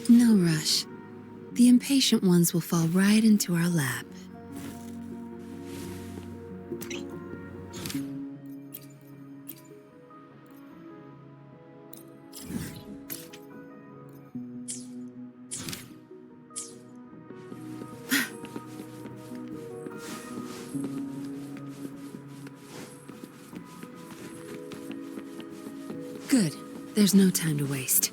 No rush. The impatient ones will fall right into our lap. Good. There's no time to waste.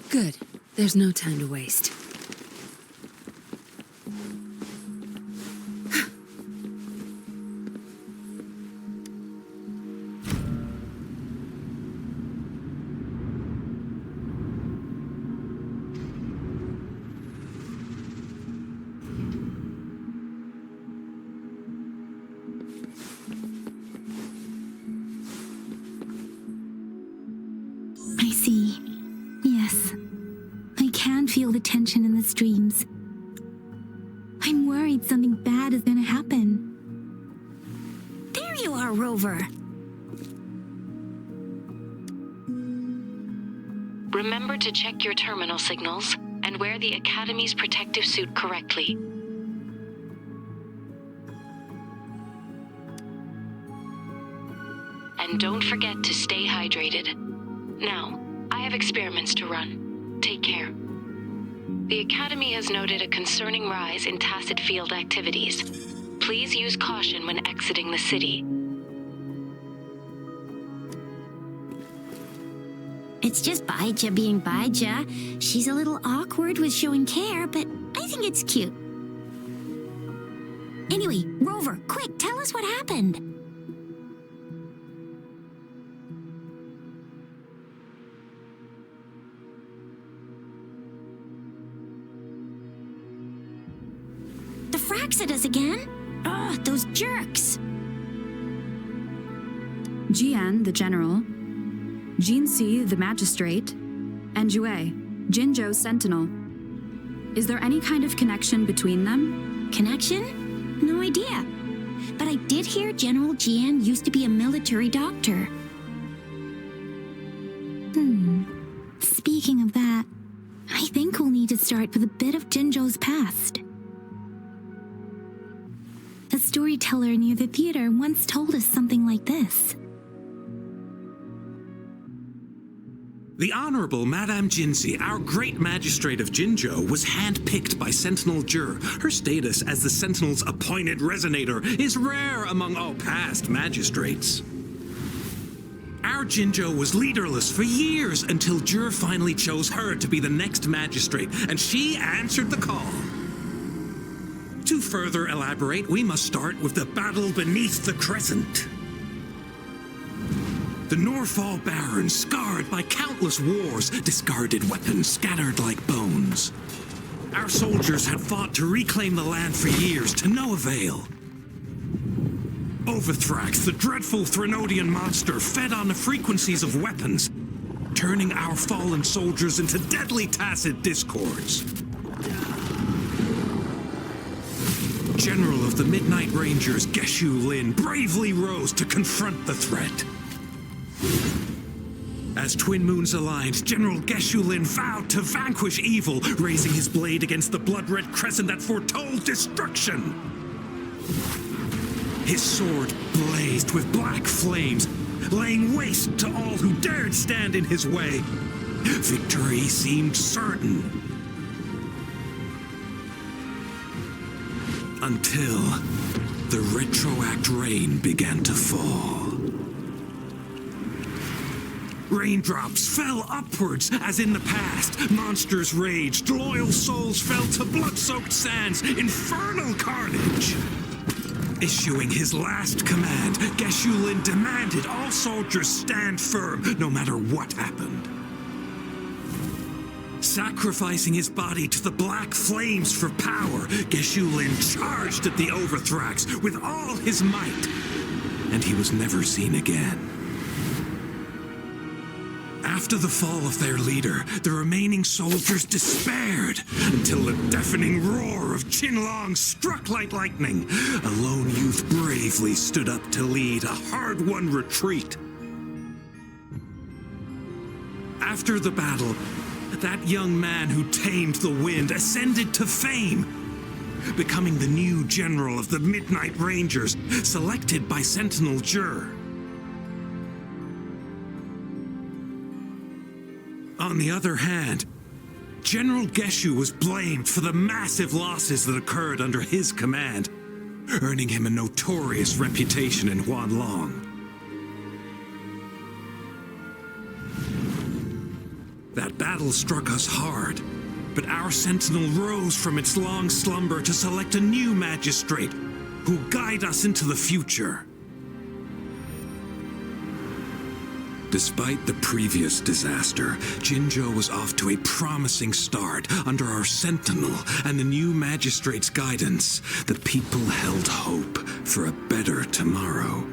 Good. There's no time to waste. I see. Yes. I can feel the tension in the streams. I'm worried something bad is gonna happen. There you are, Rover. Remember to check your terminal signals and wear the Academy's protective suit correctly. And don't forget to stay hydrated. Now, I have experiments to run. Take care. The Academy has noted a concerning rise in tacit field activities. Please use caution when exiting the city. It's just Baizhu being Baizhu. She's a little awkward with showing care, but I think it's cute. Anyway, Rover, quick, tell us what happened. The fracks at us again? Ugh, those jerks. Jiyan, the general, Jinxi, the magistrate, and Jue, Jinzhou's sentinel. Is there any kind of connection between them? Connection? No idea. But I did hear General Jiyan used to be a military doctor. Speaking of that, I think we'll need to start with a bit of Jinzhou's past. A storyteller near the theater once told us something like this. The Honorable Madame Jinxi, our great magistrate of Jinzhou, was handpicked by Sentinel Jur. Her status as the Sentinel's appointed resonator is rare among all past magistrates. Our Jinzhou was leaderless for years until Jur finally chose her to be the next magistrate, and she answered the call. To further elaborate, we must start with the battle beneath the crescent. The Norfall Barons, scarred by countless wars, discarded weapons scattered like bones. Our soldiers had fought to reclaim the land for years, to no avail. Overthrax, the dreadful Threnodian monster, fed on the frequencies of weapons, turning our fallen soldiers into deadly tacit discords. General of the Midnight Rangers, Geshu Lin, bravely rose to confront the threat. As Twin Moons aligned, General Geshu Lin vowed to vanquish evil, raising his blade against the blood-red crescent that foretold destruction. His sword blazed with black flames, laying waste to all who dared stand in his way. Victory seemed certain. Until the retroact rain began to fall. Raindrops fell upwards as in the past. Monsters raged, loyal souls fell to blood-soaked sands, infernal carnage. Issuing his last command, Geshu Lin demanded all soldiers stand firm no matter what happened. Sacrificing his body to the black flames for power, Geshu Lin charged at the Overthrax with all his might, and he was never seen again. After the fall of their leader, the remaining soldiers despaired until the deafening roar of Huanglong struck like lightning. A lone youth bravely stood up to lead a hard-won retreat. After the battle, that young man who tamed the wind ascended to fame, becoming the new general of the Midnight Rangers, selected by Sentinel Jur. On the other hand, General Geshu was blamed for the massive losses that occurred under his command, earning him a notorious reputation in Huanglong. That battle struck us hard, but our sentinel rose from its long slumber to select a new magistrate who'll guide us into the future. Despite the previous disaster, Jinzhou was off to a promising start under our sentinel and the new magistrate's guidance. The people held hope for a better tomorrow.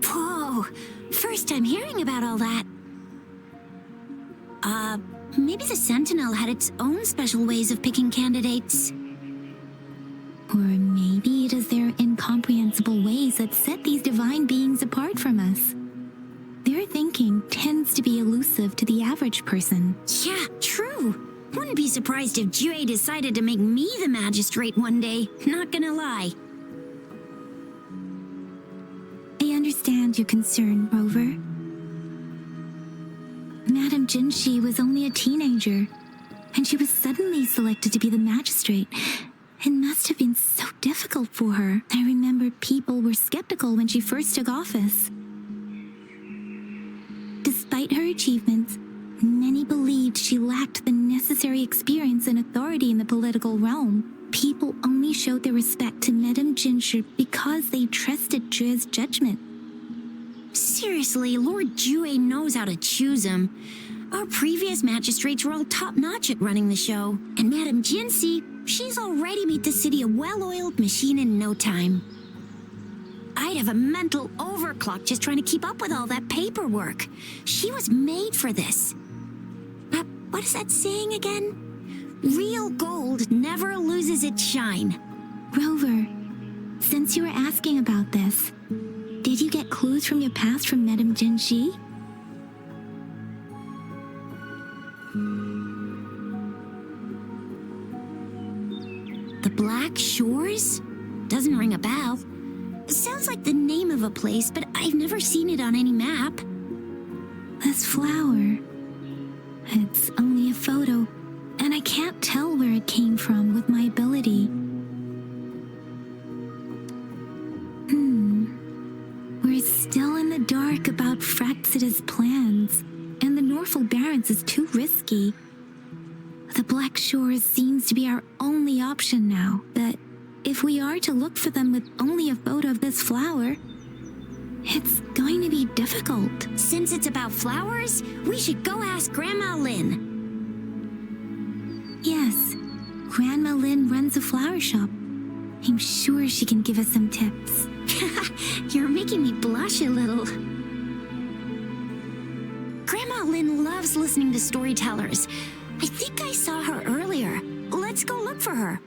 Whoa, first time hearing about all that. Maybe the Sentinel had its own special ways of picking candidates. Or maybe it is their incomprehensible ways that set these divine beings apart from us. Their thinking tends to be elusive to the average person. Yeah, true. Wouldn't be surprised if Jue decided to make me the magistrate one day, not gonna lie. I understand your concern, Rover. Madame Jinshi was only a teenager, and she was suddenly selected to be the magistrate. It must have been so difficult for her. I remember people were skeptical when she first took office. Despite her achievements, many believed she lacked the necessary experience and authority in the political realm. People only showed their respect to Madame Jinshi because they trusted Jue's judgment. Seriously, Lord Jue knows how to choose him. Our previous magistrates were all top-notch at running the show. And Madame Jinshi, she's already made the city a well-oiled machine in no time. I'd have a mental overclock just trying to keep up with all that paperwork. She was made for this. What is that saying again? Real gold never loses its shine. Rover, since you were asking about this, did you get clues from your past from Madame Jinshi? The Black Shores? Doesn't ring a bell. Sounds like the name of a place, but I've never seen it on any map. This flower. It's only a photo, and I can't tell where it came from with my ability. We're still in the dark about Fraxida's plans, and the Norfolk Barrens is too risky. The Black Shores seems to be our only option now, but if we are to look for them with only a photo of this flower, it's going to be difficult. Since it's about flowers, we should go ask Grandma Lin. Yes, Grandma Lin runs a flower shop. I'm sure she can give us some tips. You're making me blush a little. Grandma Lin loves listening to storytellers. I think I saw her earlier. Let's go look for her.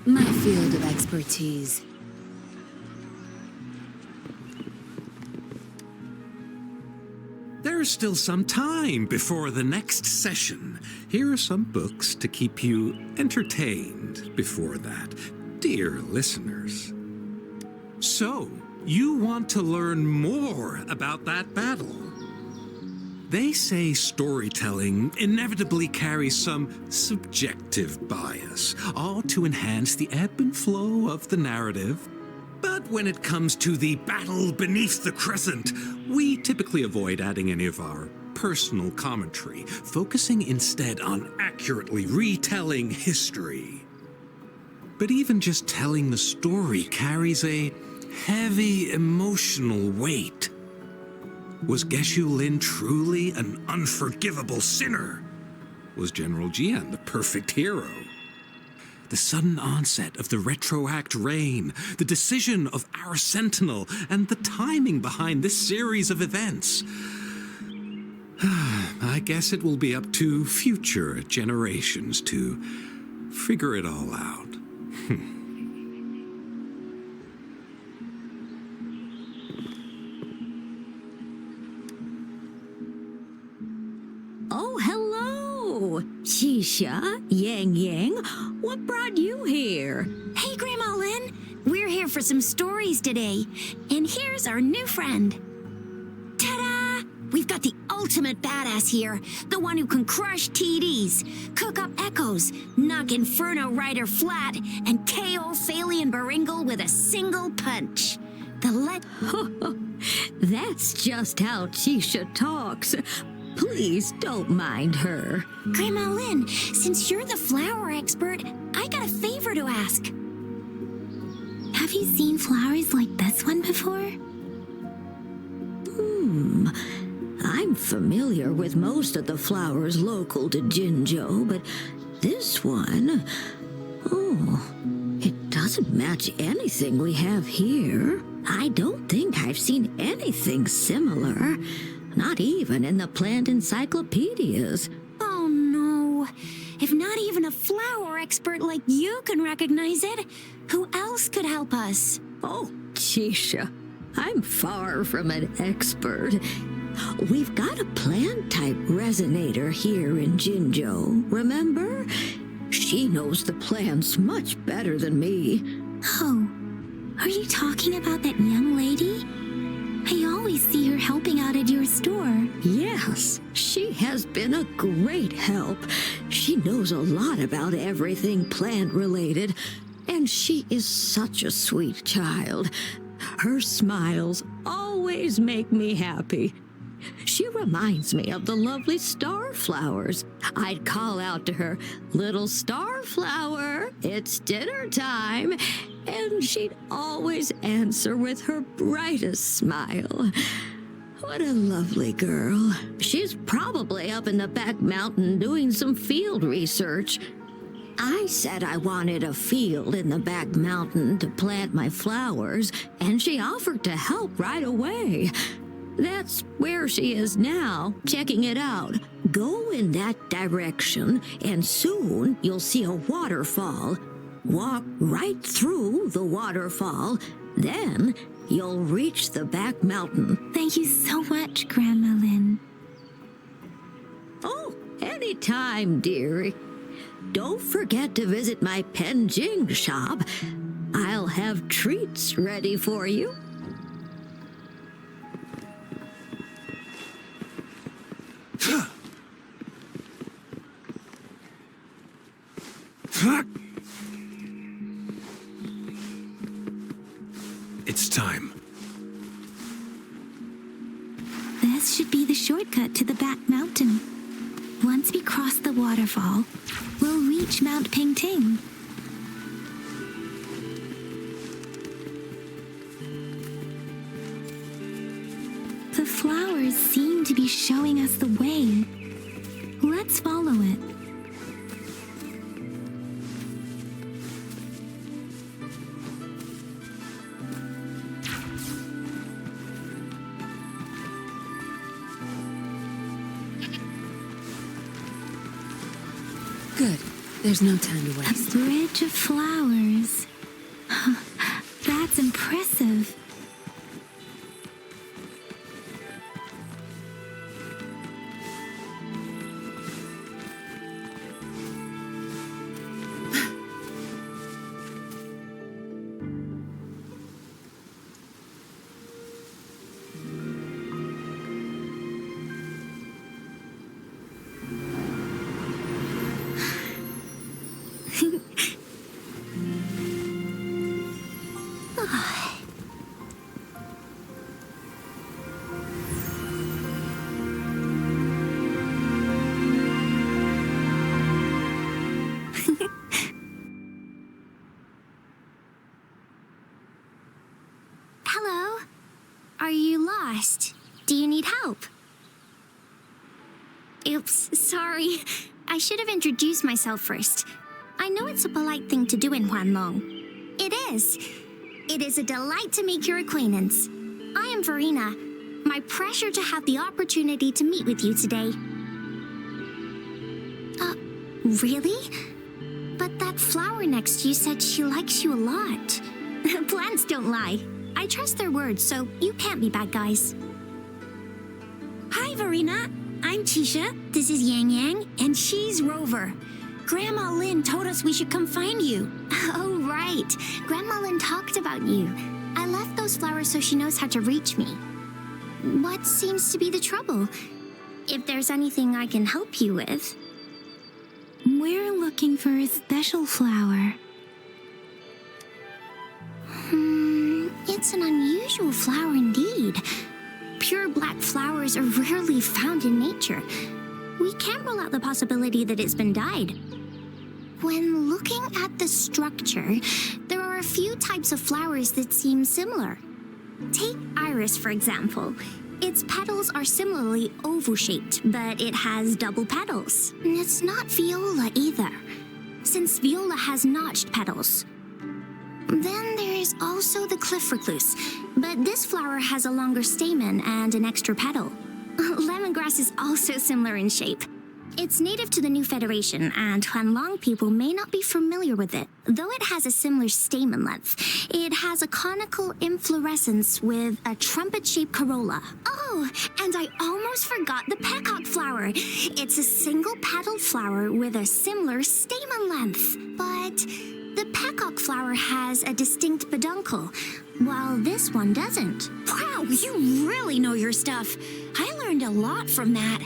My field of expertise. There's still some time before the next session. Here are some books to keep you entertained before that, dear listeners. So, you want to learn more about that battle? They say storytelling inevitably carries some subjective bias, all to enhance the ebb and flow of the narrative. But when it comes to the battle beneath the crescent, we typically avoid adding any of our personal commentary, focusing instead on accurately retelling history. But even just telling the story carries a heavy emotional weight. Was Geshu Lin truly an unforgivable sinner? Was General Jiyan the perfect hero? The sudden onset of the retroact rain, the decision of our sentinel, and the timing behind this series of events. I guess it will be up to future generations to figure it all out. Oh, hello! Chixia, Yanyagn, what brought you here? Hey, Grandma Lynn. We're here for some stories today. And here's our new friend. Ta-da! We've got the ultimate badass here. The one who can crush TDs, cook up echoes, knock Inferno Rider flat, and KO Phalian Baringle with a single punch. That's just how Chixia talks. Please don't mind her. Grandma Lynn, since you're the flower expert, I got a favor to ask. Have you seen flowers like this one before? I'm familiar with most of the flowers local to Jinzhou, but this one, it doesn't match anything we have here. I don't think I've seen anything similar, not even in the plant encyclopedias. Oh no. If not even a flower expert like you can recognize it, who else could help us? Oh, Chixia, I'm far from an expert. We've got a plant-type resonator here in Jinzhou, remember? She knows the plants much better than me. Oh, are you talking about that young lady? I always see her helping out at your store. Yes, she has been a great help. She knows a lot about everything plant-related, and she is such a sweet child. Her smiles always make me happy. She reminds me of the lovely starflowers. I'd call out to her, "Little starflower, it's dinner time," and she'd always answer with her brightest smile. What a lovely girl. She's probably up in the back mountain doing some field research. I said I wanted a field in the back mountain to plant my flowers, and she offered to help right away. That's where she is now, checking it out. Go in that direction, and soon you'll see a waterfall. Walk right through the waterfall, then you'll reach the back mountain. Thank you so much, Grandma Lynn. Oh, anytime, dearie. Don't forget to visit my Penjing shop. I'll have treats ready for you. It's time. This should be the shortcut to the back mountain. Once we cross the waterfall, we'll reach Mount Pingting. The flowers seem to be showing us the way. Let's follow it. Good. There's no time to waste. A bridge of flowers. That's impressive. fast. Do you need help? Oops, sorry. I should have introduced myself first. I know it's a polite thing to do in Huanglong. It is. It is a delight to make your acquaintance. I am Verena. My pleasure to have the opportunity to meet with you today. Really? But that flower next to you said she likes you a lot. Plants don't lie. I trust their words, so you can't be bad guys. Hi, Verena. I'm Chixia. This is Yanyagn, and she's Rover. Grandma Lynn told us we should come find you. Oh, right. Grandma Lynn talked about you. I left those flowers so she knows how to reach me. What seems to be the trouble? If there's anything I can help you with. We're looking for a special flower. It's an unusual flower indeed. Pure black flowers are rarely found in nature. We can't rule out the possibility that it's been dyed. When looking at the structure, there are a few types of flowers that seem similar. Take iris, for example. Its petals are similarly oval-shaped, but it has double petals. It's not viola either, since viola has notched petals. Then there is also the cliff recluse, but this flower has a longer stamen and an extra petal. Lemongrass is also similar in shape. It's native to the New Federation, and Huanglong people may not be familiar with it. Though it has a similar stamen length, it has a conical inflorescence with a trumpet-shaped corolla. Oh, and I almost forgot the peacock flower. It's a single-petaled flower with a similar stamen length. But the peacock flower has a distinct peduncle, while this one doesn't. Wow, you really know your stuff. I learned a lot from that.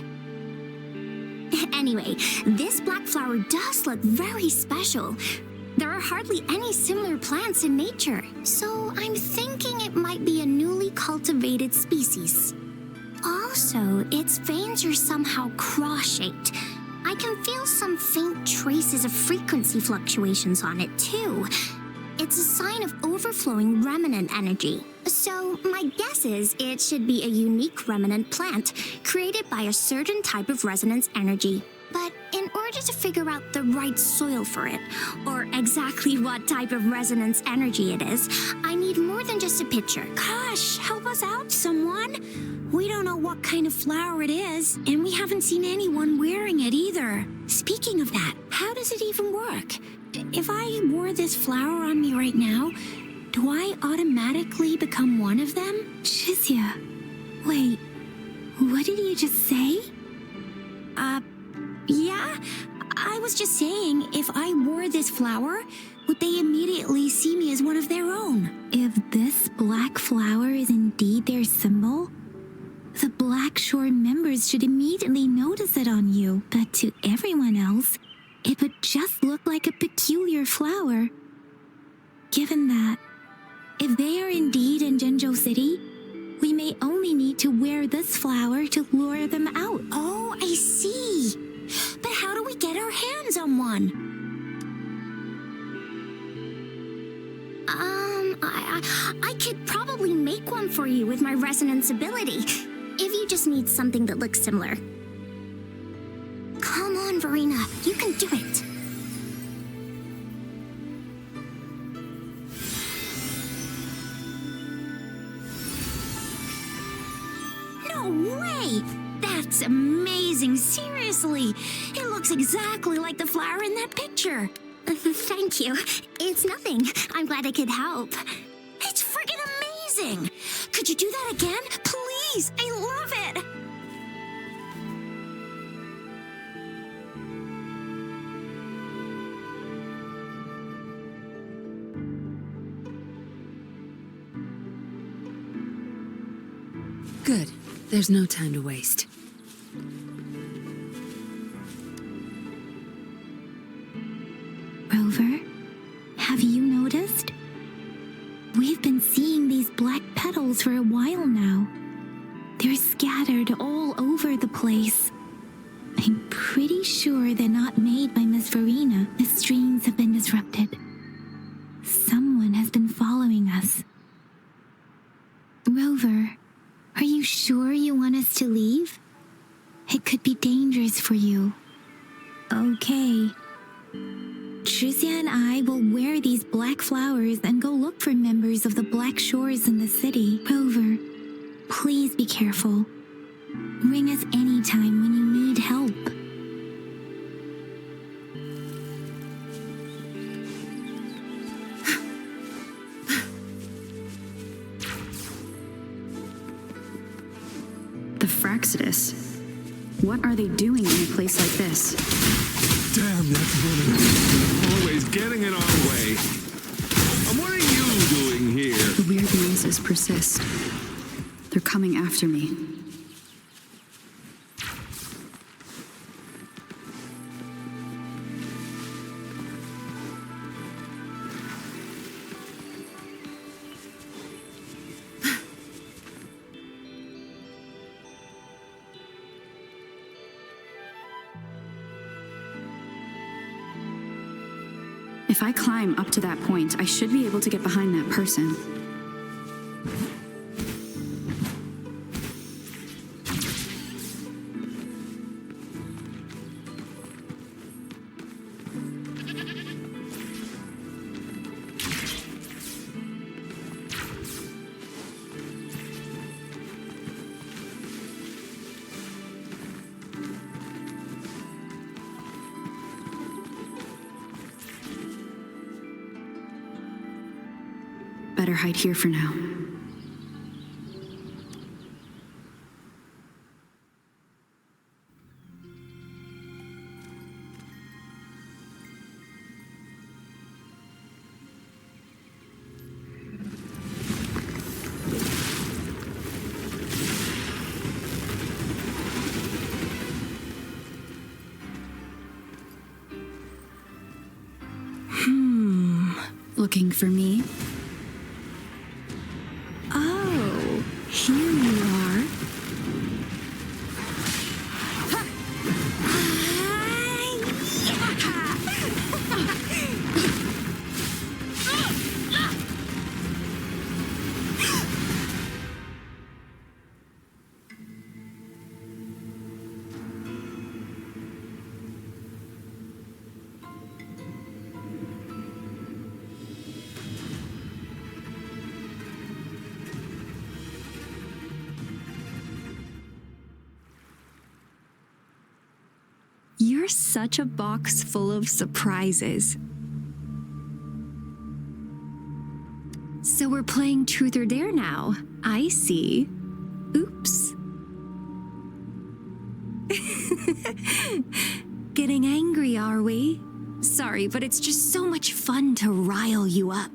Anyway, this black flower does look very special. There are hardly any similar plants in nature, so I'm thinking it might be a newly cultivated species. Also, its veins are somehow cross-shaped. I can feel some faint traces of frequency fluctuations on it, too. It's a sign of overflowing remnant energy. So my guess is it should be a unique remnant plant created by a certain type of resonance energy. But in order to figure out the right soil for it, or exactly what type of resonance energy it is, I need more than just a picture. Gosh, help us out, someone. We don't know what kind of flower it is, and we haven't seen anyone wearing it either. Speaking of that, how does it even work? If I wore this flower on me right now, do I automatically become one of them? Chixia, wait, what did you just say? Yeah, I was just saying, if I wore this flower, would they immediately see me as one of their own? If this black flower is indeed their symbol, the Black Shore members should immediately notice it on you. But to everyone else, it would just look like a peculiar flower. Given that, if they are indeed in Jinzhou City, we may only need to wear this flower to lure them out. Oh, I see. But how do we get our hands on one? I could probably make one for you with my resonance ability, if you just need something that looks similar. Come on, Verena, you can do it. No way! That's amazing, seriously. It looks exactly like the flower in that picture. Thank you. It's nothing. I'm glad I could help. It's friggin' amazing! Could you do that again? Please! I love it! Good. There's no time to waste. Rover, have you noticed? We've been seeing these black petals for a while now. They're scattered all over the place. I'm pretty sure they're not made by Miss Verena. The streams have been disrupted. Someone has been following us. Rover, are you leave? It could be dangerous for you. Okay. Chixia and I will wear these black flowers and go look for members of the Black Shores in the city. Rover, please be careful. Ring us anytime when you need help. The Fraxidus. What are they doing in a place like this? Damn that woman. Always getting in our way. And what are you doing here? The weird noises persist. They're coming after me. If I climb up to that point, I should be able to get behind that person. Better hide here for now. Looking for me? Oh, here you are. You're such a box full of surprises. So we're playing Truth or Dare now. I see. Oops. Getting angry, are we? Sorry, but it's just so much fun to rile you up.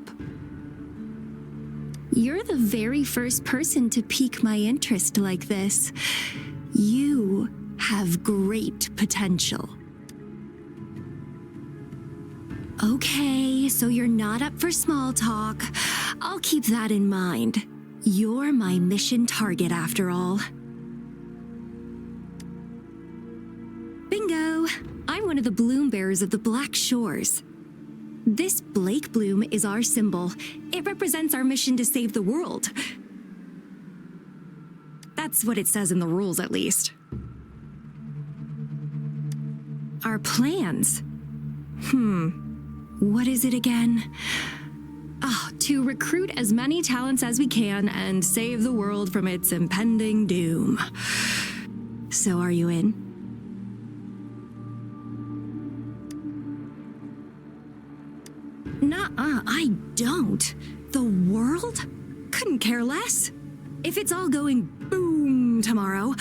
You're the very first person to pique my interest like this. You have great potential. Okay, so you're not up for small talk. I'll keep that in mind. You're my mission target after all. Bingo! I'm one of the bloom bearers of the Black Shores. This Blake bloom is our symbol. It represents our mission to save the world. That's what it says in the rules, at least. Our plans? What is it again? To recruit as many talents as we can and save the world from its impending doom. So are you in? Nuh-uh, I don't. The world? Couldn't care less. If it's all going boom tomorrow,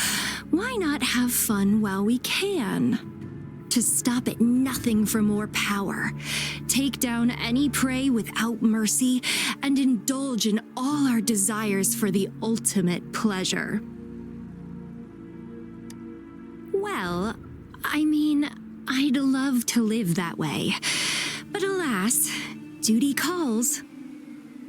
why not have fun while we can? To stop at nothing for more power, take down any prey without mercy, and indulge in all our desires for the ultimate pleasure. Well, I mean, I'd love to live that way, but alas, duty calls.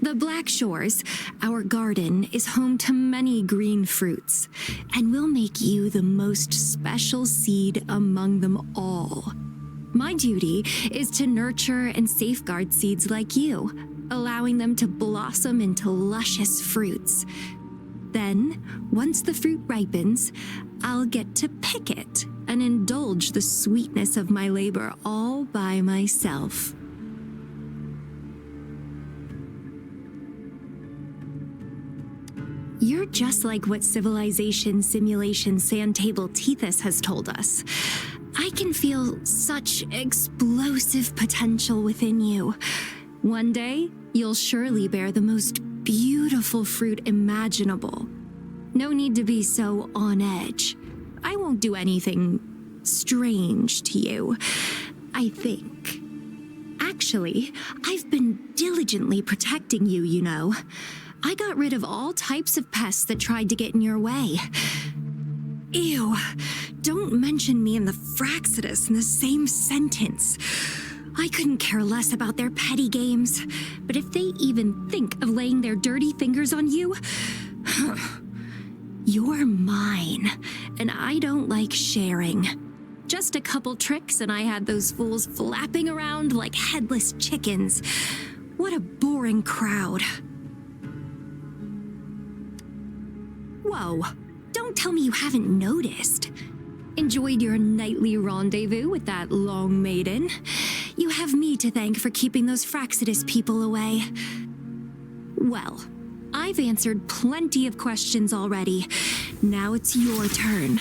The Black Shores, our garden, is home to many green fruits, and we'll make you the most special seed among them all. My duty is to nurture and safeguard seeds like you, allowing them to blossom into luscious fruits. Then, once the fruit ripens, I'll get to pick it and indulge the sweetness of my labor all by myself. You're just like what Civilization Simulation Sandtable Tethys has told us. I can feel such explosive potential within you. One day, you'll surely bear the most beautiful fruit imaginable. No need to be so on edge. I won't do anything strange to you, I think. Actually, I've been diligently protecting you, you know. I got rid of all types of pests that tried to get in your way. Ew, don't mention me and the Fraxidus in the same sentence. I couldn't care less about their petty games, but if they even think of laying their dirty fingers on you, you're mine, and I don't like sharing. Just a couple tricks and I had those fools flapping around like headless chickens. What a boring crowd. Whoa, don't tell me you haven't noticed. Enjoyed your nightly rendezvous with that long maiden? You have me to thank for keeping those Fraxidus people away. Well, I've answered plenty of questions already. Now it's your turn.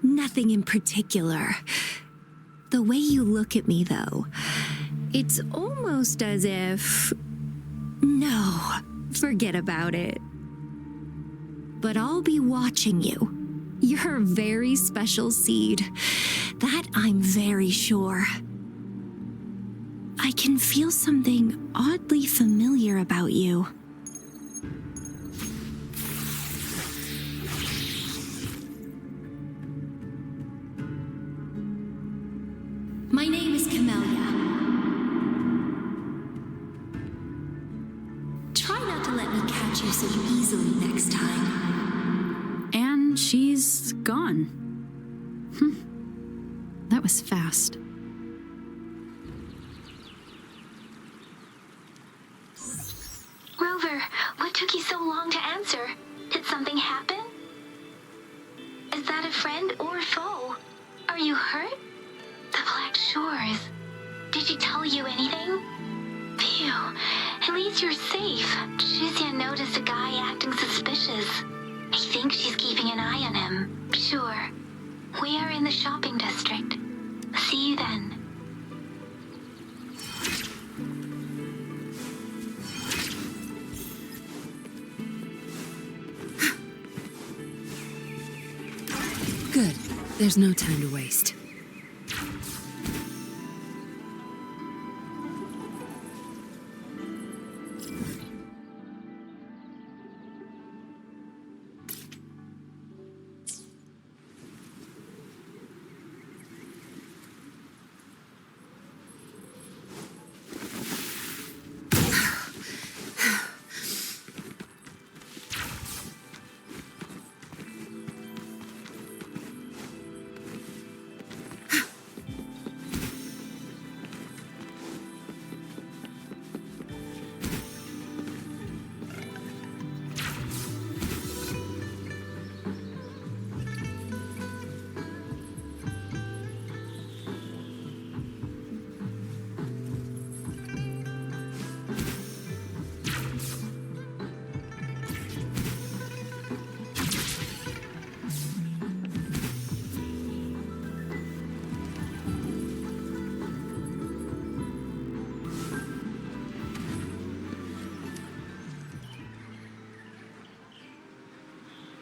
Nothing in particular. The way you look at me, though, it's almost as if... No, forget about it. But I'll be watching you. You're a very special seed. That I'm very sure. I can feel something oddly familiar about you. My name is Camellia. Try not to let me catch you so easily next time. And she's gone. That was fast. Rover, what took you so long to answer? Did something happen? Is that a friend or a foe? Are you hurt? The Black Shores. Did she tell you anything? Phew, at least you're safe. Chixia noticed a guy acting suspicious. I think she's keeping an eye on him. Sure. We are in the shopping district. See you then. Good. There's no time to waste.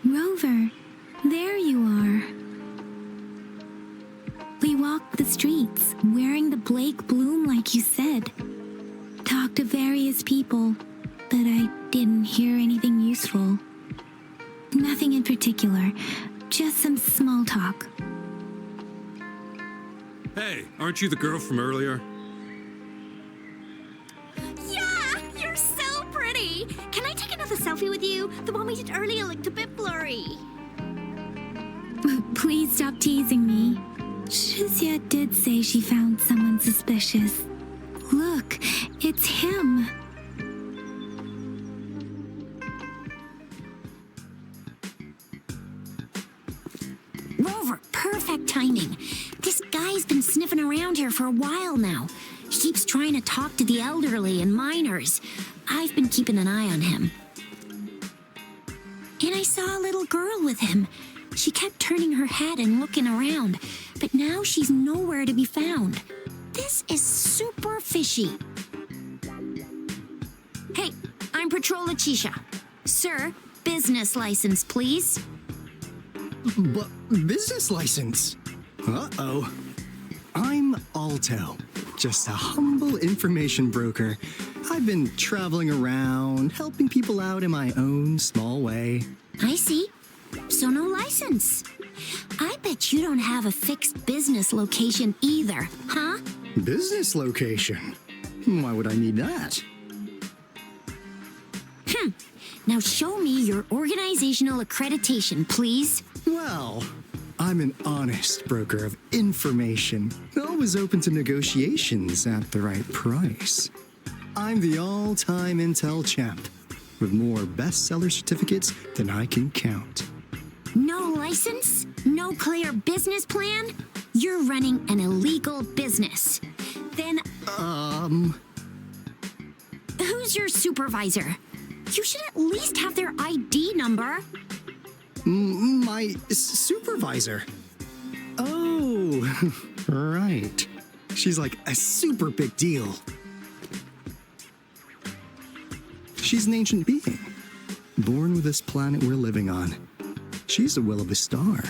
Rover, there you are. We walked the streets, wearing the Blake bloom like you said. Talked to various people, but I didn't hear anything useful. Nothing in particular, just some small talk. Hey, aren't you the girl from earlier? Yeah, you're so pretty. Can I take another selfie with you? The one we did earlier looked a bit blurry. Please stop teasing me. Chixia did say she found someone suspicious. It's him. Rover, perfect timing. This guy's been sniffing around here for a while now. He keeps trying to talk to the elderly and minors. I've been keeping an eye on him. And I saw a little girl with him. She kept turning her head and looking around, but now she's nowhere to be found. This is super fishy. Hey, I'm Patroller Chixia. Sir, business license, please. But business license? Uh-oh. I'm Alto, just a humble information broker. I've been traveling around, helping people out in my own small way. I see. So no license. I bet you don't have a fixed business location either, huh? Business location? Why would I need that? Now show me your organizational accreditation, please. Well, I'm an honest broker of information, always open to negotiations at the right price. I'm the all-time Intel champ, with more bestseller certificates than I can count. No license? No clear business plan? You're running an illegal business. Then, who's your supervisor? You should at least have their ID number. My supervisor? Oh, right. She's like a super big deal. She's an ancient being, born with this planet we're living on. She's the will of the star,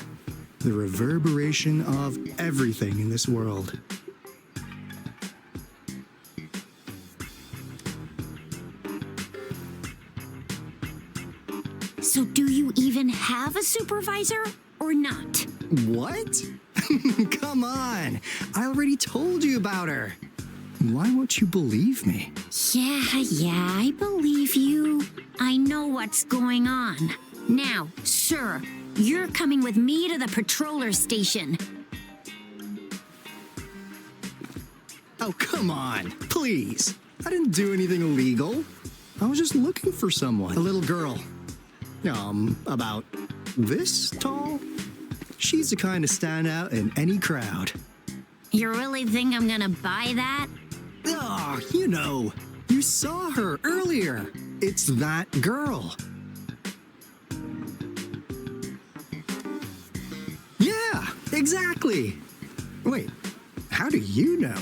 the reverberation of everything in this world. So do you even have a supervisor or not? What? Come on, I already told you about her. Why won't you believe me? Yeah, I believe you. I know what's going on. Now, sir, you're coming with me to the patroller station. Oh, come on, please. I didn't do anything illegal. I was just looking for someone. A little girl. About this tall. She's the kind to stand out in any crowd. You really think I'm gonna buy that? Oh, you know, you saw her earlier. It's that girl. Yeah, exactly. Wait, how do you know?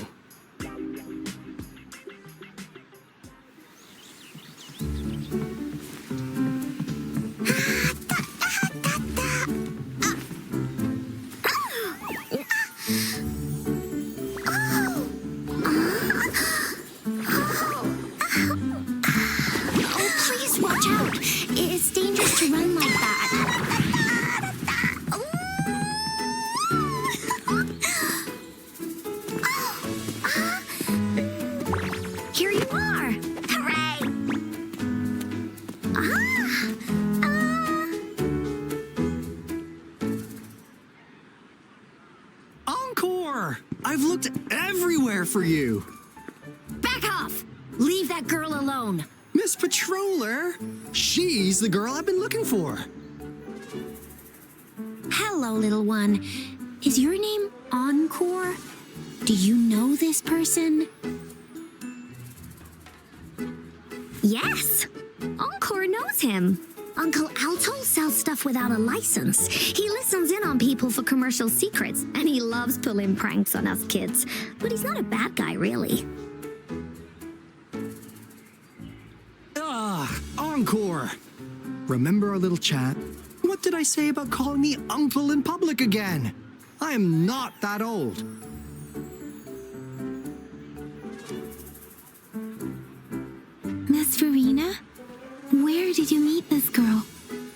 I've looked everywhere for you. Back off! Leave that girl alone. Miss Patroller, she's the girl I've been looking for. Hello, little one. Is your name Encore? Do you know this person? Yes, Encore knows him. Uncle Alto sells stuff without a license. He listens in on people for commercial secrets, and he loves pulling pranks on us kids. But he's not a bad guy, really. Encore. Remember our little chat? What did I say about calling me uncle in public again? I am not that old. Miss Verena? Where did you meet this girl?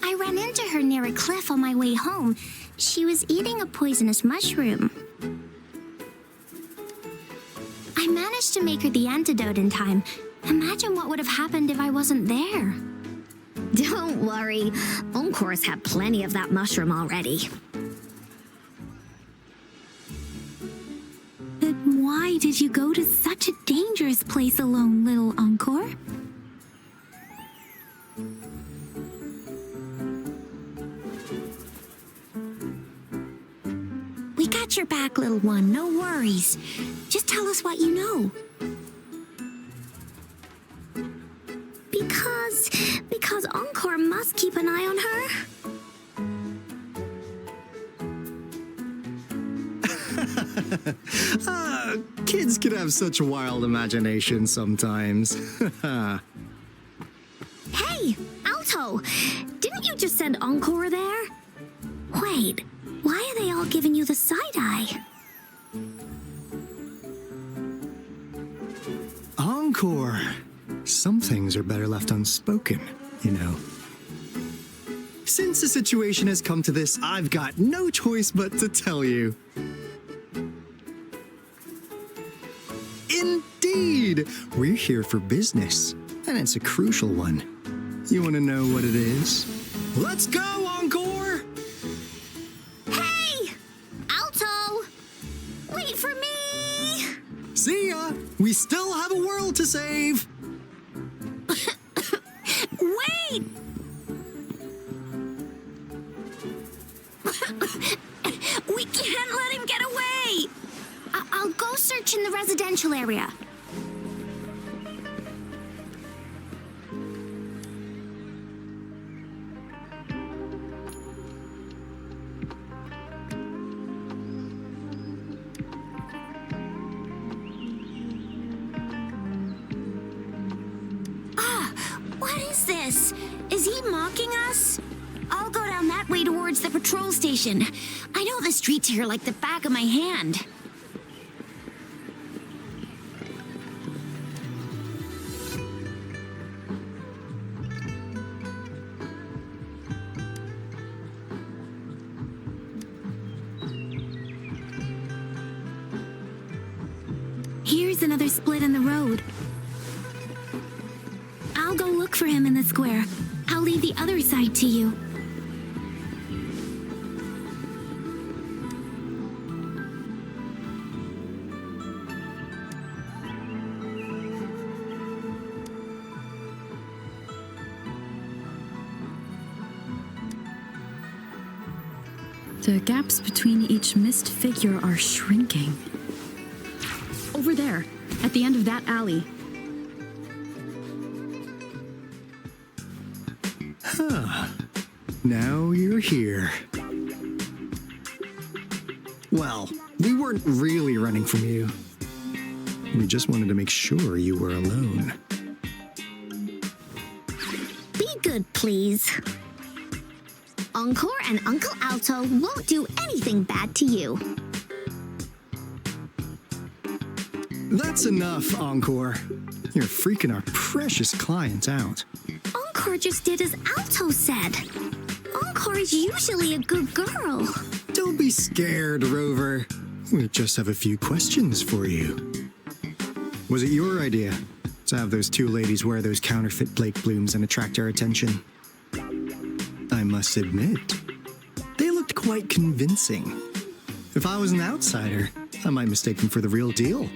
I ran into her near a cliff on my way home. She was eating a poisonous mushroom. I managed to make her the antidote in time. Imagine what would have happened if I wasn't there. Don't worry. Encore's had plenty of that mushroom already. But why did you go to such a dangerous place alone, little Encore? We got your back, little one. No worries. Just tell us what you know. Because Encore must keep an eye on her. Kids can have such wild imaginations sometimes. Hey, Alto! Didn't you just send Encore there? Wait, why are they all giving you the side-eye? Encore. Some things are better left unspoken, you know. Since the situation has come to this, I've got no choice but to tell you. Indeed! We're here for business, and it's a crucial one. You want to know what it is? Let's go, Encore! Hey! Alto! Wait for me! See ya! We still have a world to save! Wait! We can't let him get away! I'll go search in the residential area. What is this? Is he mocking us? I'll go down that way towards the patrol station. I know the streets here like the back of my hand. Here's another split in the road. I'll go look for him in the square. I'll leave the other side to you. The gaps between each missed figure are shrinking. Over there, at the end of that alley. Now you're here. Well, we weren't really running from you. We just wanted to make sure you were alone. Be good, please. Encore and Uncle Alto won't do anything bad to you. That's enough, Encore. You're freaking our precious client out. Encore just did as Alto said. Encore is usually a good girl. Don't be scared, Rover. We just have a few questions for you. Was it your idea to have those two ladies wear those counterfeit Blake blooms and attract our attention? I must admit, they looked quite convincing. If I was an outsider, I might mistake them for the real deal.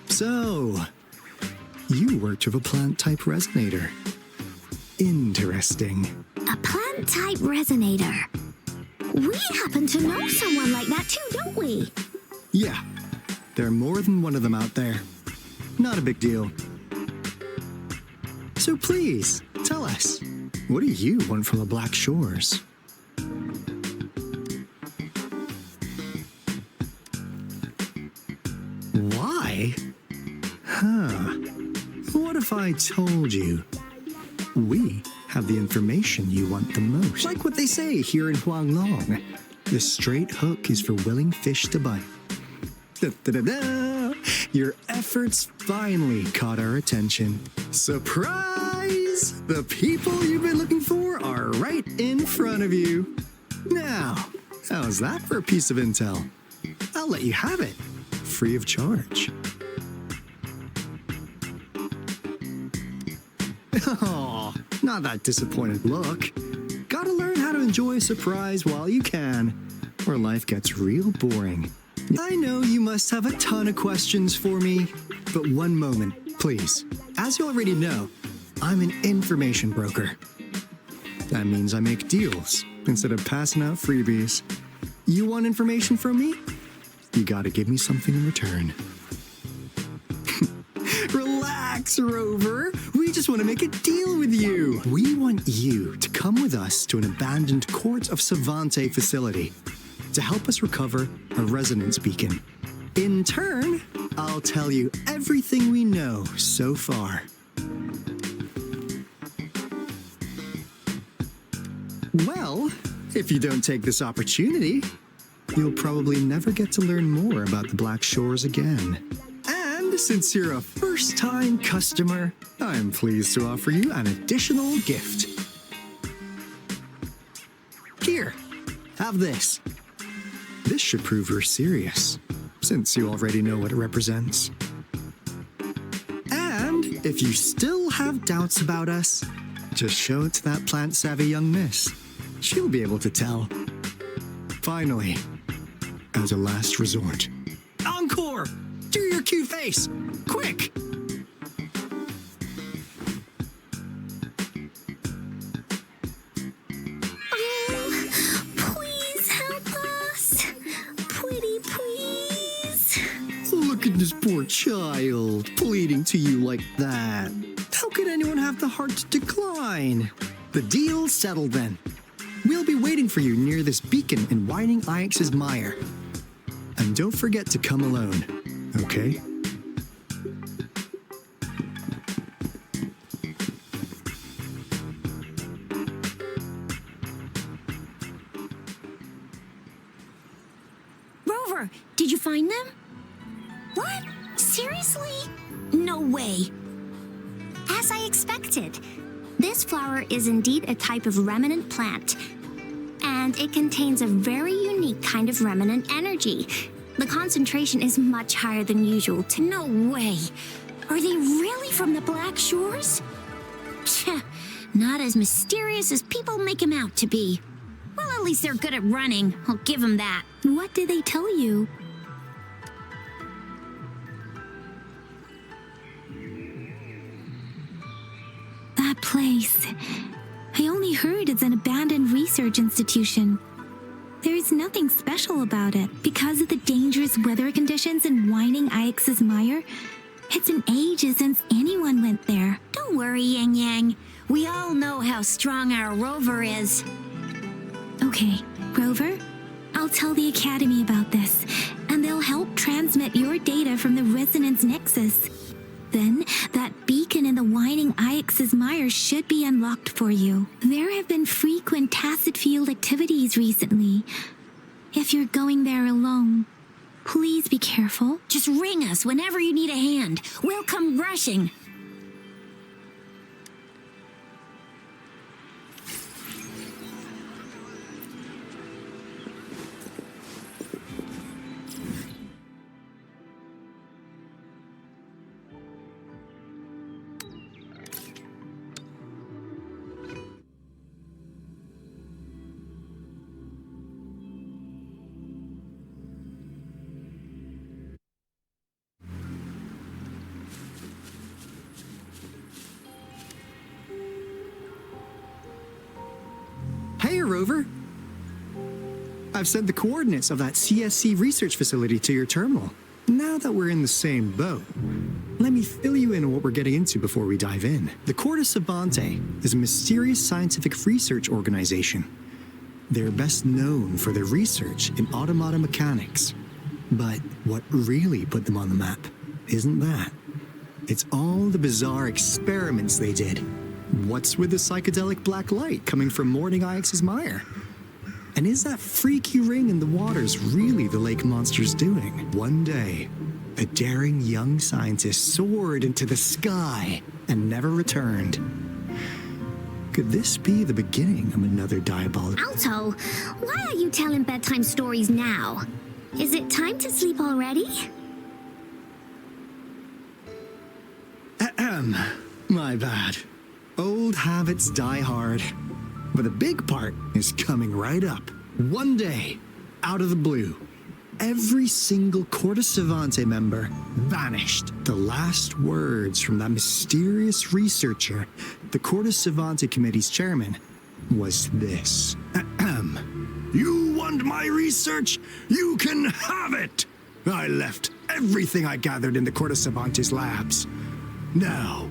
So, you worked with a plant-type resonator. Interesting. A plant-type resonator. We happen to know someone like that too, don't we? Yeah, there are more than one of them out there. Not a big deal. So please, tell us, what do you want from the Black Shores? Why? What if I told you we have the information you want the most? Like what they say here in Huanglong, the straight hook is for willing fish to bite. Da-da-da-da! Your efforts finally caught our attention. Surprise! The people you've been looking for are right in front of you. Now, how's that for a piece of intel? I'll let you have it, free of charge. Oh, not that disappointed look. Gotta learn how to enjoy a surprise while you can, or life gets real boring. I know you must have a ton of questions for me, but one moment, please. As you already know, I'm an information broker. That means I make deals instead of passing out freebies. You want information from me? You gotta give me something in return. Relax, Rover. We just want to make a deal with you. We want you to come with us to an abandoned Court of Savante facility to help us recover a resonance beacon. In turn, I'll tell you everything we know so far. Well, if you don't take this opportunity, you'll probably never get to learn more about the Black Shores again. And since you're a first-time customer, I'm pleased to offer you an additional gift. Here, have this. This should prove you're serious, since you already know what it represents. And if you still have doubts about us, just show it to that plant-savvy young miss. She'll be able to tell. Finally, as a last resort. Encore! Do your cute face! Quick! Please help us. Pretty please. Look at this poor child, pleading to you like that. How could anyone have the heart to decline? The deal's settled then. We'll be waiting for you near this beacon in Whining Ix's mire. And don't forget to come alone, okay? Rover, did you find them? What? Seriously? No way. As I expected. This flower is indeed a type of remnant plant, and it contains a very unique kind of remnant energy. The concentration is much higher than usual. No way. Are they really from the Black Shores? Tch, not as mysterious as people make them out to be. Well, at least they're good at running. I'll give them that. What did they tell you? That place. I only heard it's an abandoned research institution. There is nothing special about it. Because of the dangerous weather conditions in Whining Ix's mire, it's been ages since anyone went there. Don't worry, Yanyagn. We all know how strong our rover is. Okay, Rover, I'll tell the Academy about this, and they'll help transmit your data from the Resonance Nexus. Then, that beacon in the Whining Ix's mire should be unlocked for you. There have been frequent tacit field activities recently. If you're going there alone, please be careful. Just ring us whenever you need a hand. We'll come rushing. Hey, Rover. I've sent the coordinates of that CSC research facility to your terminal. Now that we're in the same boat, let me fill you in on what we're getting into before we dive in. The Court of Savante is a mysterious scientific research organization. They're best known for their research in automata mechanics. But what really put them on the map isn't that. It's all the bizarre experiments they did. What's with the psychedelic black light coming from Morning Ix's mire? And is that freaky ring in the waters really the lake monster's doing? One day, a daring young scientist soared into the sky and never returned. Could this be the beginning of another diabolical... Alto, why are you telling bedtime stories now? Is it time to sleep already? Ahem. My bad. Old habits die hard. But the big part is coming right up. One day, out of the blue. Every single Corte Savante member vanished. The last words from that mysterious researcher, the Corte Savante Committee's chairman, was this. You want my research? You can have it! I left everything I gathered in the Corte Savante's labs. Now,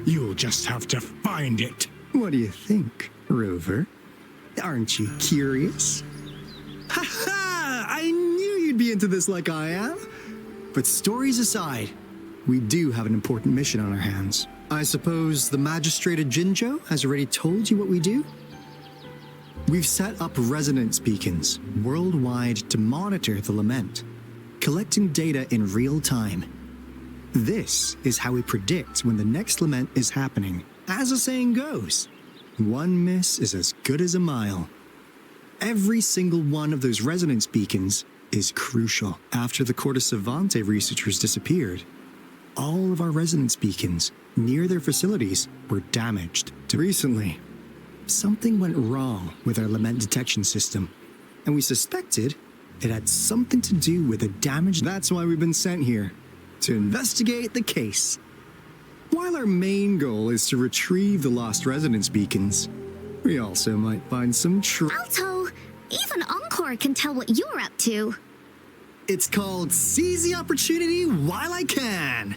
you'll just have to find it. What do you think, Rover? Aren't you curious? Ha ha! I knew you'd be into this like I am. But stories aside, we do have an important mission on our hands. I suppose the magistrate at Jinzhou has already told you what we do? We've set up resonance beacons worldwide to monitor the lament, collecting data in real time. This is how we predict when the next lament is happening. As the saying goes, one miss is as good as a mile. Every single one of those resonance beacons is crucial. After the Corte Savante researchers disappeared, all of our resonance beacons near their facilities were damaged. Recently, something went wrong with our lament detection system, and we suspected it had something to do with the damage. That's why we've been sent here, to investigate the case. While our main goal is to retrieve the lost resonance beacons, we also might find some Alto, even Encore can tell what you're up to. It's called seize the opportunity while I can.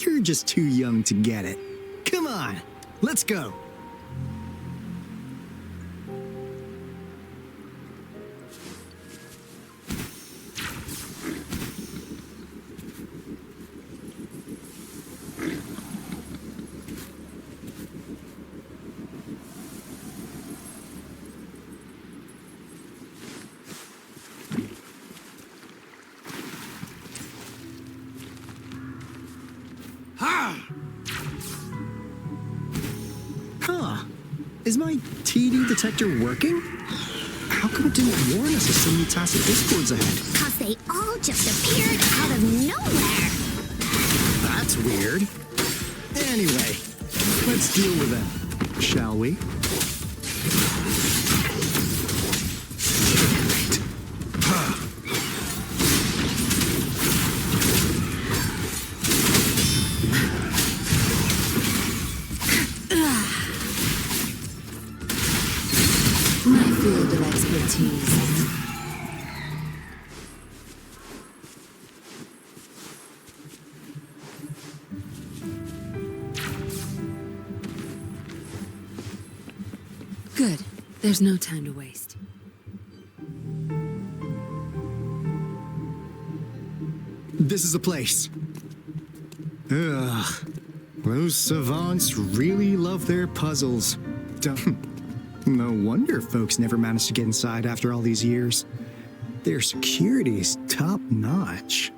You're just too young to get it. Come on, let's go. Is my TD detector working? How come it didn't warn us of so many tacit discords ahead? 'Cause they all just appeared out of nowhere. That's weird. Anyway, let's deal with them, shall we? Field of expertise. Good. There's no time to waste. This is the place. Ugh. Those savants really love their puzzles. No wonder folks never managed to get inside after all these years. Their security's top-notch.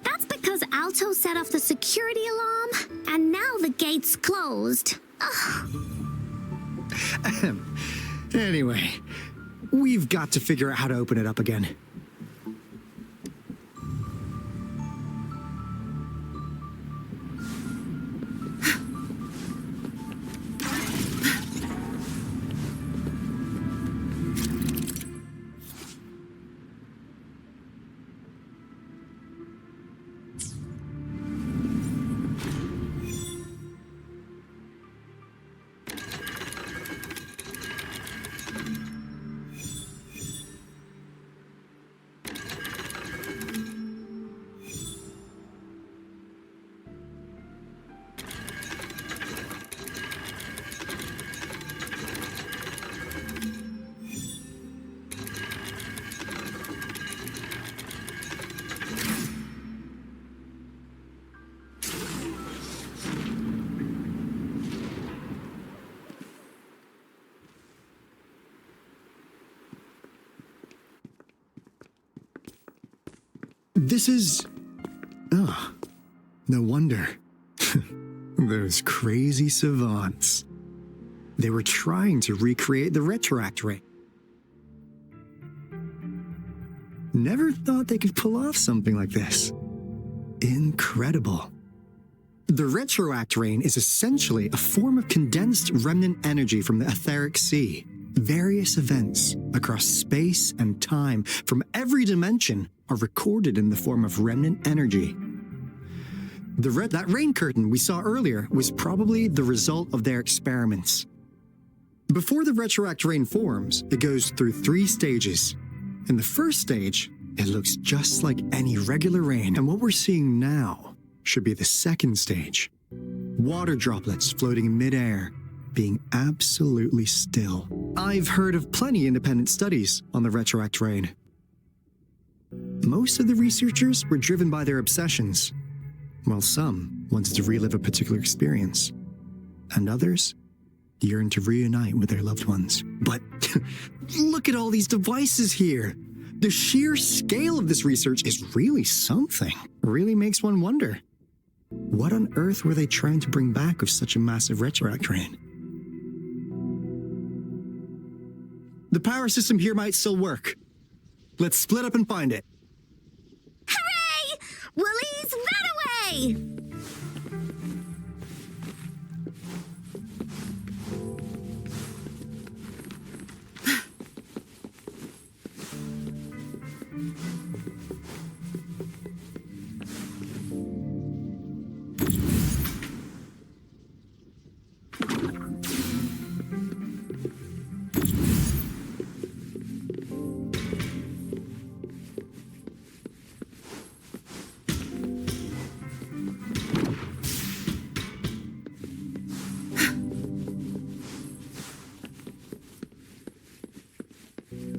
That's because Alto set off the security alarm, and now the gate's closed. Anyway, we've got to figure out how to open it up again. This is... Oh, no wonder. Those crazy savants. They were trying to recreate the retroact ray. Never thought they could pull off something like this. Incredible. The retroact rain is essentially a form of condensed remnant energy from the etheric sea. Various events across space and time from every dimension are recorded in the form of remnant energy. That rain curtain we saw earlier was probably the result of their experiments. Before the retroact rain forms, it goes through 3 stages. In the first stage, it looks just like any regular rain, and what we're seeing now should be the second stage. Water droplets floating in midair, being absolutely still. I've heard of plenty independent studies on the retroact rain. Most of the researchers were driven by their obsessions, while some wanted to relive a particular experience, and others yearned to reunite with their loved ones. But look at all these devices here. The sheer scale of this research is really something. Really makes one wonder. What on earth were they trying to bring back with such a massive retroact rain? The power system here might still work. Let's split up and find it. Hooray! Woolie's run away!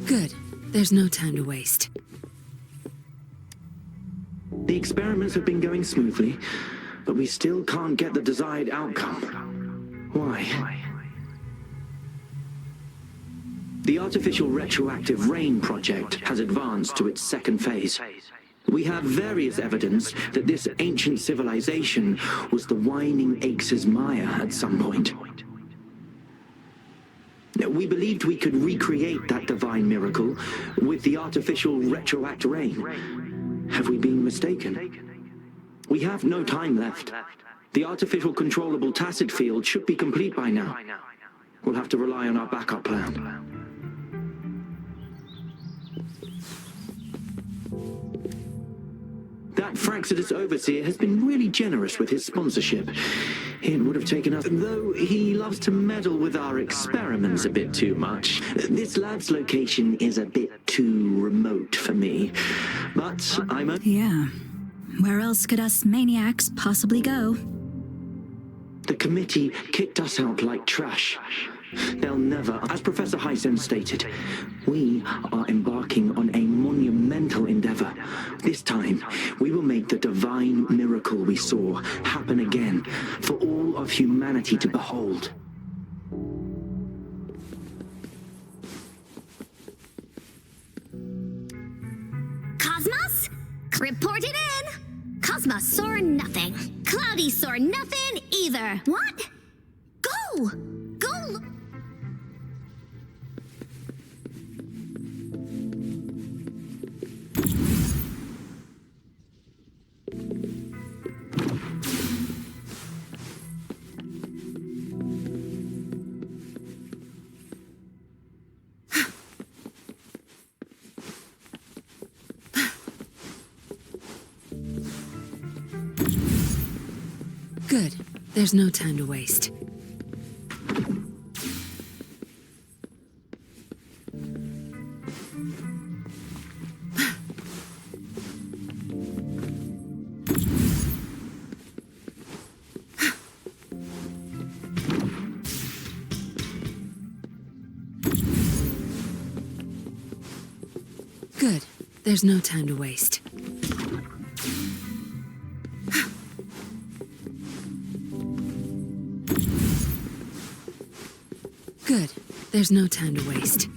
Good. There's no time to waste. The experiments have been going smoothly, but we still can't get the desired outcome. Why? The artificial retroactive rain project has advanced to its second phase. We have various evidence that this ancient civilization was the Whining Aches' Maya at some point. We believed we could recreate that divine miracle with the artificial retroact rain. Have we been mistaken? We have no time left. The artificial controllable tacit field should be complete by now. We'll have to rely on our backup plan. That Fraxidus Overseer has been really generous with his sponsorship. It would have taken us, though he loves to meddle with our experiments a bit too much. This lab's location is a bit too remote for me, but I'm a... Yeah. Where else could us maniacs possibly go? The committee kicked us out like trash. They'll never, as Professor Hysen stated, we are embarking on a monumental endeavor. This time, we will make the divine miracle we saw happen again for all of humanity to behold. Cosmos? Report it in! Cosmos saw nothing. Cloudy saw nothing either. What? Go! Go! Good. There's no time to waste. Good. There's no time to waste. Good. There's no time to waste.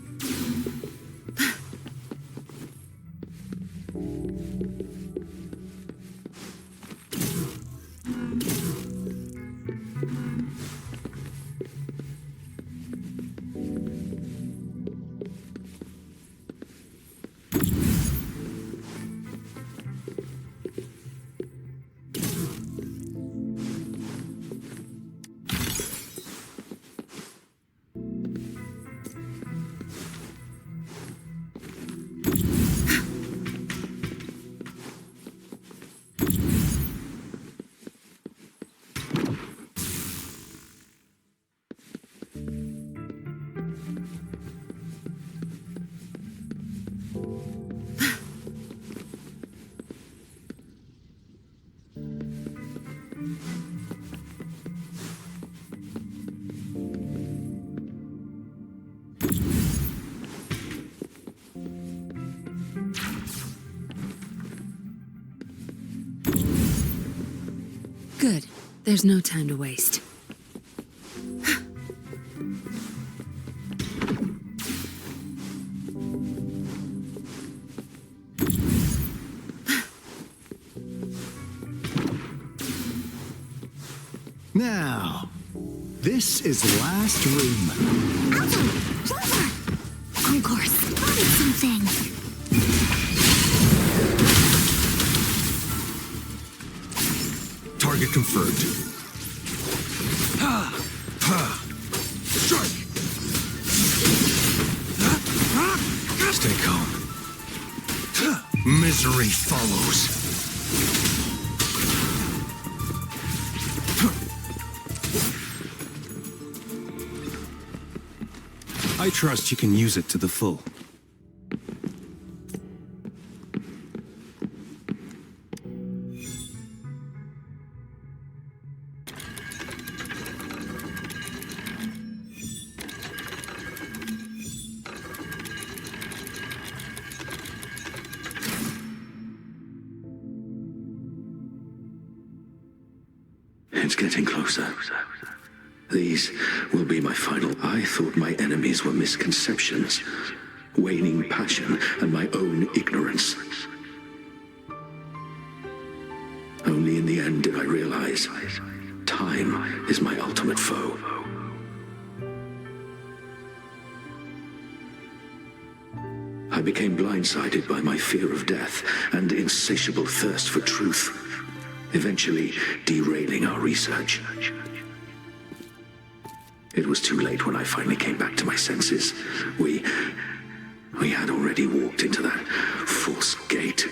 There's no time to waste. Now, this is the last room. Alto! Rover! Encore spotted something! Target confirmed. Strike! Stay calm. Misery follows. I trust you can use it to the full. It's getting closer. These will be my final. I thought my enemies were misconceptions, waning passion, and my own ignorance. Only in the end did I realize time is my ultimate foe. I became blindsided by my fear of death and insatiable thirst for truth, eventually derailing our research. It was too late when I finally came back to my senses. We had already walked into that false gate.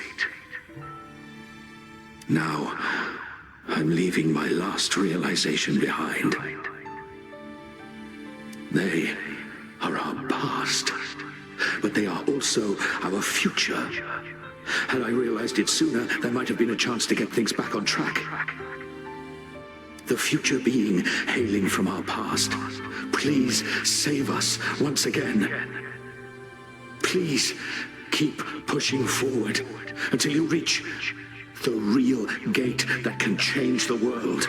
Now, I'm leaving my last realization behind. They are our past, but they are also our future. Had I realized it sooner, there might have been a chance to get things back on track. The future being hailing from our past. Please save us once again. Please keep pushing forward until you reach the real gate that can change the world.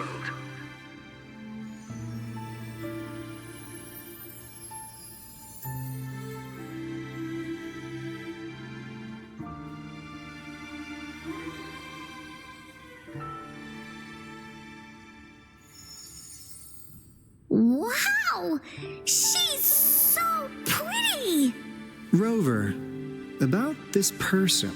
Wow! She's so pretty! Rover, about this person.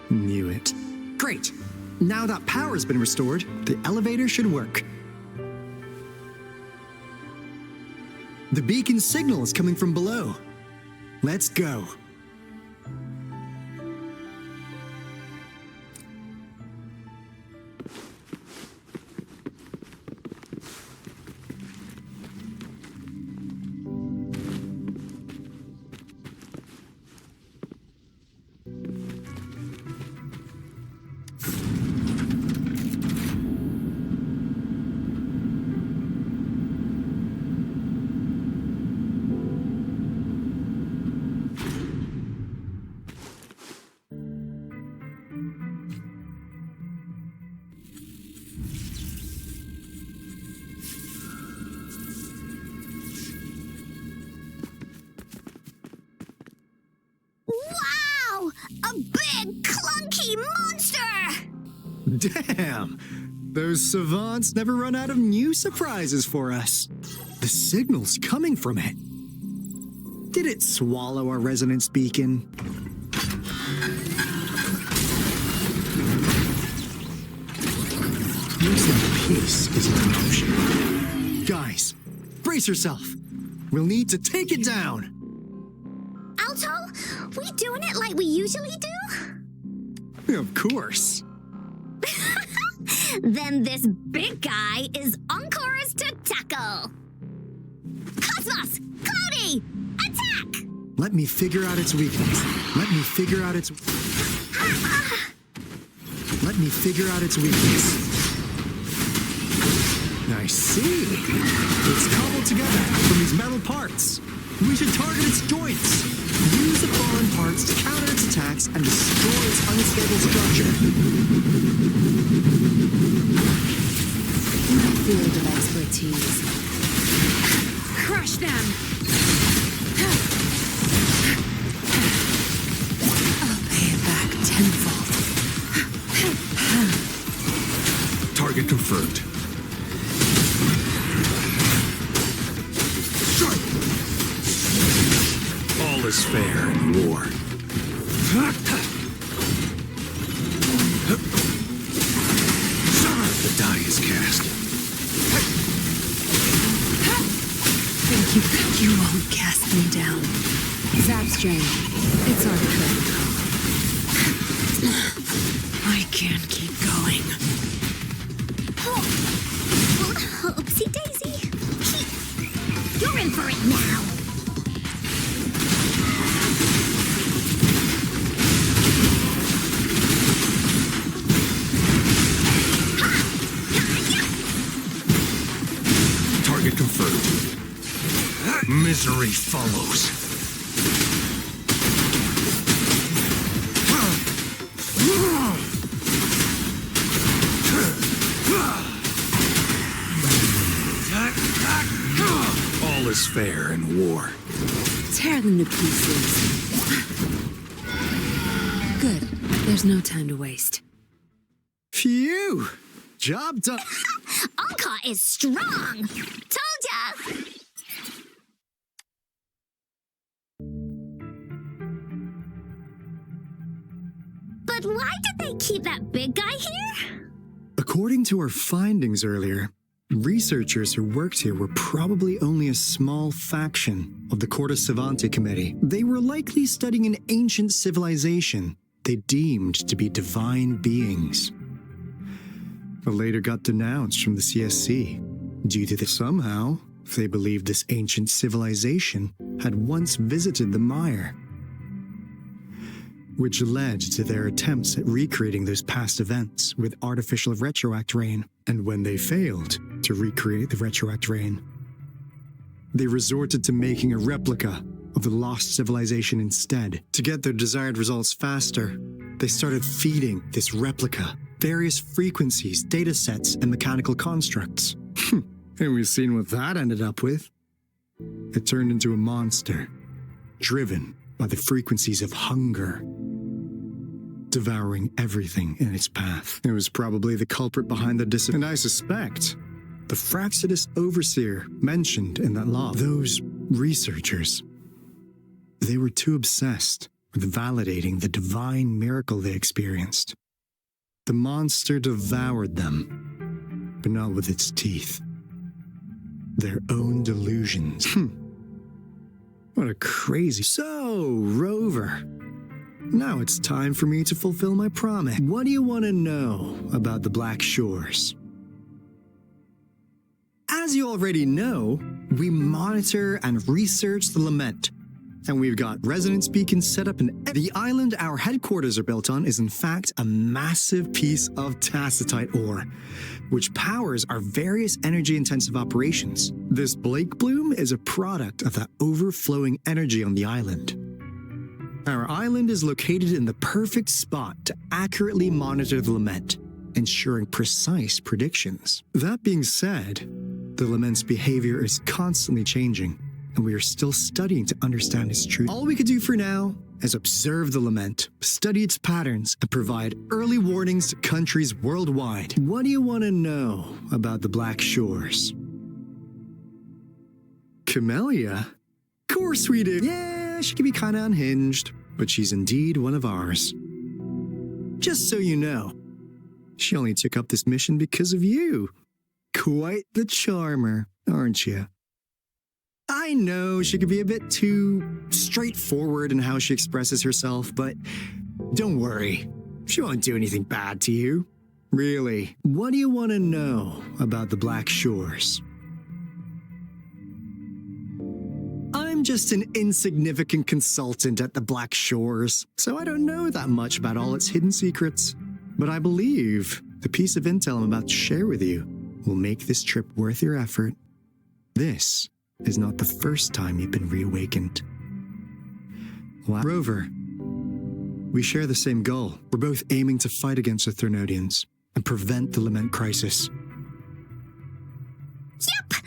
Knew it. Great! Now that power's been restored, the elevator should work. The beacon signal is coming from below. Let's go. Wow! A big, clunky monster! Damn! Those savants never run out of new surprises for us. The signal's coming from it. Did it swallow our resonance beacon? Looks like peace is an option. Guys, brace yourself. We'll need to take it down. Alto, we doing it like we usually do? Of course. Then this big guy is Encore's to tackle. Cosmos! Cloudy! Attack! Let me figure out its weakness. Let me figure out its weakness. I see. It's cobbled together from these metal parts. We should target its joints. Use the foreign parts to counter its attacks and destroys unstable structure. My field of expertise. Crush them! I'll pay it back tenfold. Target confirmed. All is fair in war. The die is cast. You won't cast me down. Zap strain. It's arbitrary. I can't keep going. Oopsie daisy. You're in for it now. Target confirmed. Misery follows. All is fair in war. Tear them to pieces. Good. There's no time to waste. Phew! Job done. Anka is strong. Told ya. But why did they keep that big guy here? According to our findings earlier, researchers who worked here were probably only a small faction of the Corte Savante Committee. They were likely studying an ancient civilization they deemed to be divine beings. But later got denounced from the CSC due to this. Somehow, they believed this ancient civilization had once visited the mire, which led to their attempts at recreating those past events with artificial retroact rain. And when they failed to recreate the retroact rain, they resorted to making a replica of the lost civilization instead. To get their desired results faster, they started feeding this replica various frequencies, data sets, and mechanical constructs. And we've seen what that ended up with. It turned into a monster, driven by the frequencies of hunger, devouring everything in its path. It was probably the culprit behind the and I suspect the Fraxidus Overseer mentioned in that law. Those researchers, they were too obsessed with validating the divine miracle they experienced. The monster devoured them, but not with its teeth. Their own delusions. What a crazy... So, Rover, now it's time for me to fulfill my promise. What do you want to know about the Black Shores? As you already know, we monitor and research the Lament, and we've got resonance beacons set up in the island our headquarters are built on is in fact a massive piece of tacitite ore, which powers our various energy-intensive operations. This Blake Bloom is a product of that overflowing energy on the island. Our island is located in the perfect spot to accurately monitor the Lament, ensuring precise predictions. That being said, the Lament's behavior is constantly changing, and we are still studying to understand its truth. All we can do for now is observe the Lament, study its patterns, and provide early warnings to countries worldwide. What do you want to know about the Black Shores? Camellia? Of course we do. Yeah, she can be kind of unhinged, but she's indeed one of ours. Just so you know, she only took up this mission because of you. Quite the charmer, aren't you? I know she could be a bit too straightforward in how she expresses herself, but don't worry. She won't do anything bad to you. Really, what do you want to know about the Black Shores? I'm just an insignificant consultant at the Black Shores, so I don't know that much about all its hidden secrets. But I believe the piece of intel I'm about to share with you will make this trip worth your effort. This is not the first time you've been reawakened. Rover, We share the same goal. We're both aiming to fight against the Threnodians and prevent the Lament Crisis. Yep!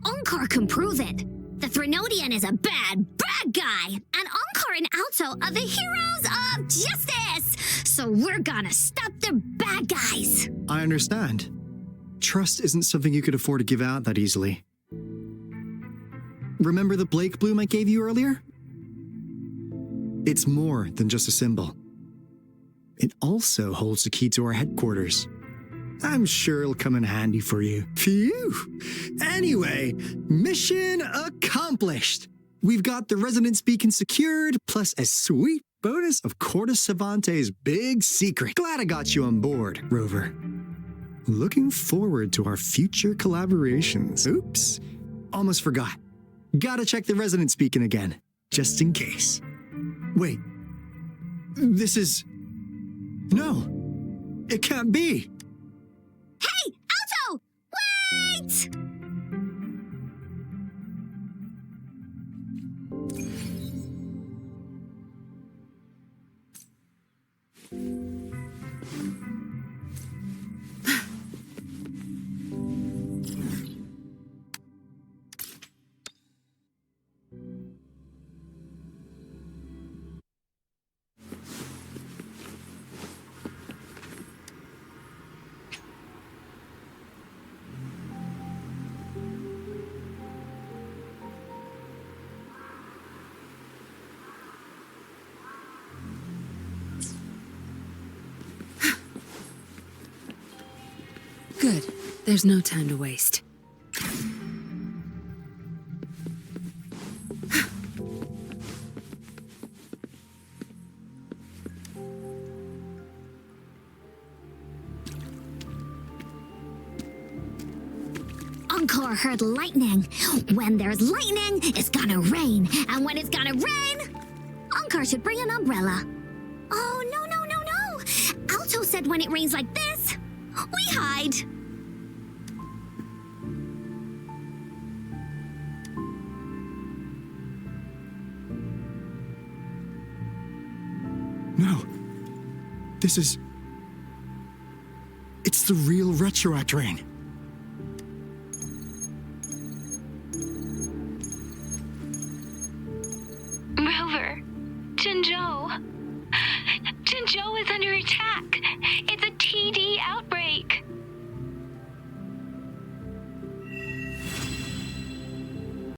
Onkar can prove it. The Threnodian is a bad guy, and Onkar and Alto are the heroes of justice! So we're gonna stop the bad guys! I understand. Trust isn't something you could afford to give out that easily. Remember the Blake bloom I gave you earlier? It's more than just a symbol. It also holds the key to our headquarters. I'm sure it'll come in handy for you. Phew! Anyway, mission accomplished! We've got the resonance beacon secured, plus a sweet bonus of Corda Savante's big secret. Glad I got you on board, Rover. Looking forward to our future collaborations. Oops, almost forgot. Gotta check the resonance beacon again, just in case. Wait, this is... No, it can't be. Hey, Alto! Wait! Good. There's no time to waste. Onkar heard lightning. When there's lightning, it's gonna rain. And when it's gonna rain, Onkar should bring an umbrella. Oh, no. Alto said when it rains like this, we hide. No. This is... It's the real Retroact rain. Rover, Jinzhou is under attack.